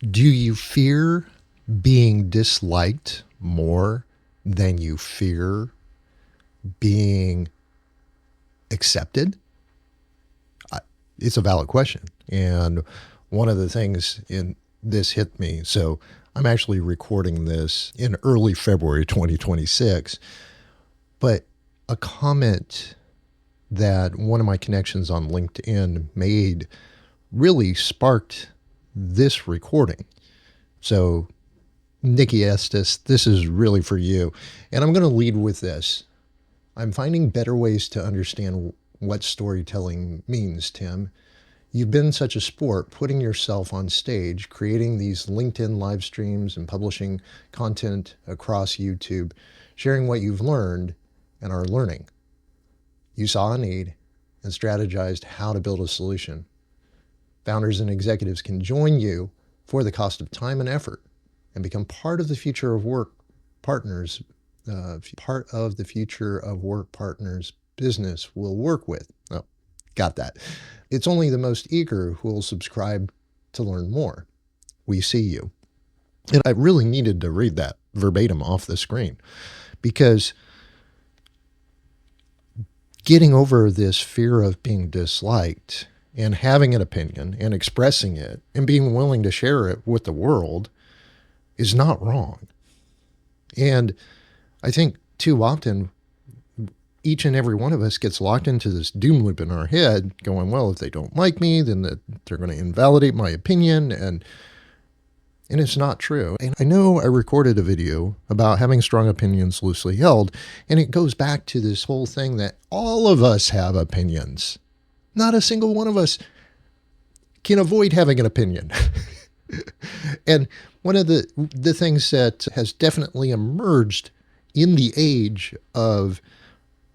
Do you fear being disliked more than you fear being accepted? It's a valid question. And one of the things in this hit me. So I'm actually recording this in early February 2026, but a comment that one of my connections on LinkedIn made really sparked this recording. So, Nikki Estes, this is really for you. And I'm going to lead with this. I'm finding better ways to understand what storytelling means, Tim. You've been such a sport putting yourself on stage, creating these LinkedIn live streams and publishing content across YouTube, sharing what you've learned and are learning. You saw a need and strategized how to build a solution. Founders and executives can join you for the cost of time and effort and become part of the future of work partners, business will work with. Oh, got that. It's only the most eager who will subscribe to learn more. We see you. And I really needed to read that verbatim off the screen because getting over this fear of being disliked and having an opinion and expressing it and being willing to share it with the world is not wrong. And I think too often, each and every one of us gets locked into this doom loop in our head going, well, if they don't like me, then they're going to invalidate my opinion. And it's not true. And I know I recorded a video about having strong opinions loosely held, and it goes back to this whole thing that all of us have opinions. Not a single one of us can avoid having an opinion. And one of the things that has definitely emerged in the age of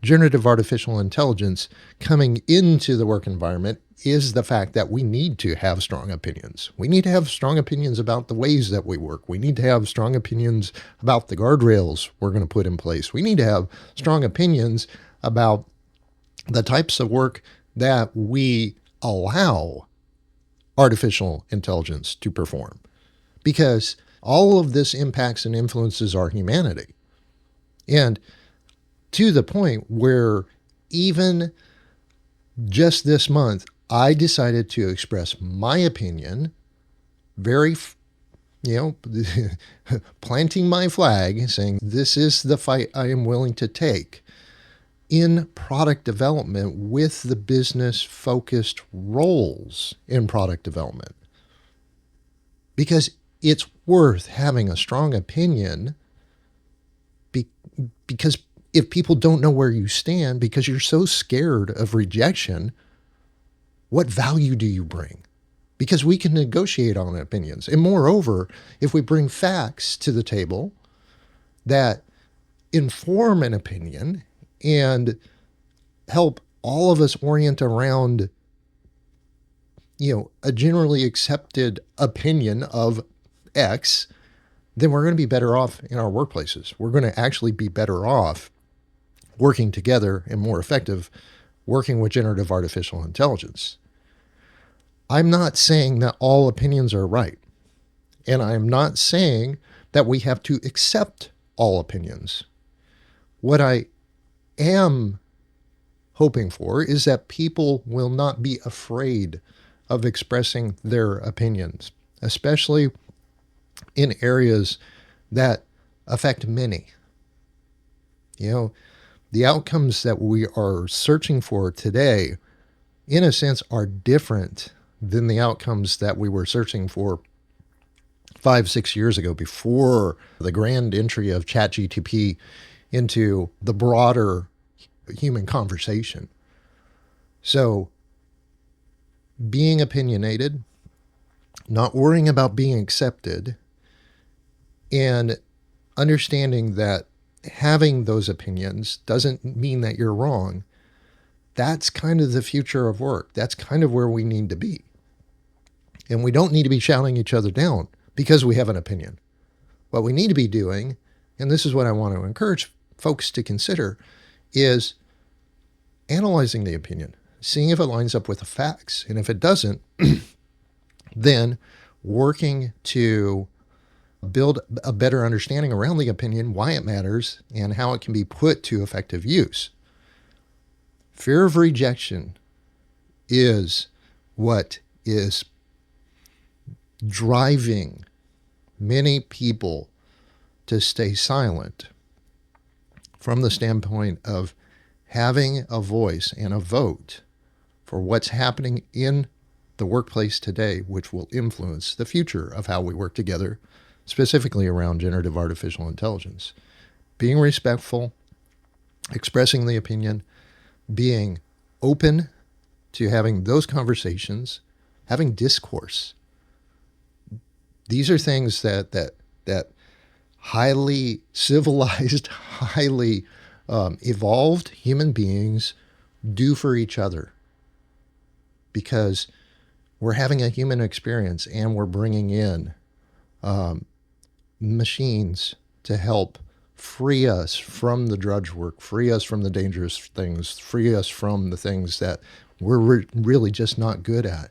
generative artificial intelligence coming into the work environment is the fact that we need to have strong opinions. We need to have strong opinions about the ways that we work. We need to have strong opinions about the guardrails we're going to put in place. We need to have strong opinions about the types of work that we allow artificial intelligence to perform, because all of this impacts and influences our humanity. And to the point where even just this month, I decided to express my opinion, planting my flag, saying this is the fight I am willing to take in product development with the business-focused roles in product development. Because it's worth having a strong opinion because if people don't know where you stand because you're so scared of rejection, what value do you bring? Because we can negotiate on opinions. And moreover, if we bring facts to the table that inform an opinion and help all of us orient around, a generally accepted opinion of X, then we're going to be better off in our workplaces. We're going to actually be better off working together and more effective working with generative artificial intelligence. I'm not saying that all opinions are right. And I'm not saying that we have to accept all opinions. What I am hoping for is that people will not be afraid of expressing their opinions, especially in areas that affect many. The outcomes that we are searching for today, in a sense, are different than the outcomes that we were searching for 5-6 years ago, before the grand entry of ChatGPT into the broader human conversation. So, being opinionated, not worrying about being accepted, and understanding that having those opinions doesn't mean that you're wrong. That's kind of the future of work. That's kind of where we need to be. And we don't need to be shouting each other down because we have an opinion. What we need to be doing, and this is what I want to encourage folks to consider, is analyzing the opinion, seeing if it lines up with the facts. And if it doesn't, then working to build a better understanding around the opinion, why it matters, and how it can be put to effective use. Fear of rejection is what is driving many people to stay silent from the standpoint of having a voice and a vote for what's happening in the workplace today, which will influence the future of how we work together, specifically around generative artificial intelligence. Being respectful, expressing the opinion, being open to having those conversations, having discourse. These are things that highly civilized, highly evolved human beings do for each other, because we're having a human experience and we're bringing in machines to help free us from the drudge work, free us from the dangerous things, free us from the things that we're really just not good at.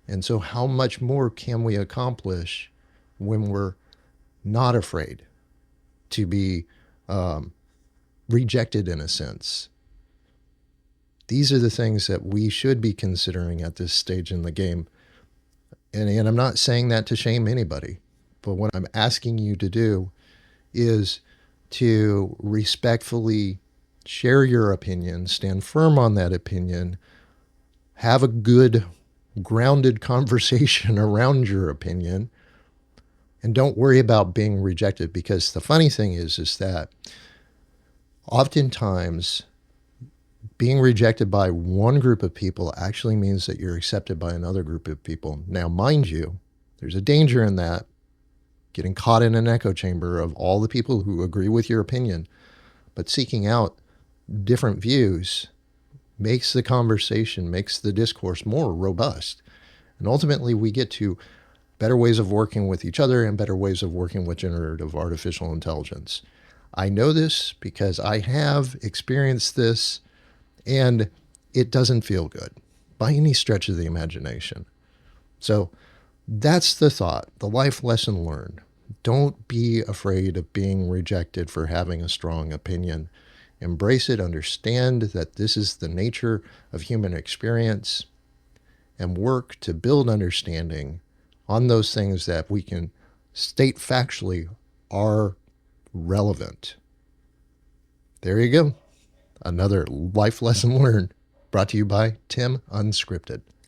And so, how much more can we accomplish when we're not afraid to be rejected in a sense? These are the things that we should be considering at this stage in the game. And I'm not saying that to shame anybody, but what I'm asking you to do is to respectfully share your opinion, stand firm on that opinion, have a good, grounded conversation around your opinion, and don't worry about being rejected. Because the funny thing is that oftentimes being rejected by one group of people actually means that you're accepted by another group of people. Now, mind you, there's a danger in that, getting caught in an echo chamber of all the people who agree with your opinion. But seeking out different views makes the conversation, makes the discourse more robust. And ultimately, we get to better ways of working with each other and better ways of working with generative artificial intelligence. I know this because I have experienced this, and it doesn't feel good by any stretch of the imagination. So that's the thought, the life lesson learned. Don't be afraid of being rejected for having a strong opinion. Embrace it, understand that this is the nature of human experience, and work to build understanding on those things that we can state factually are relevant. There you go. Another life lesson learned, brought to you by Tim Unscripted.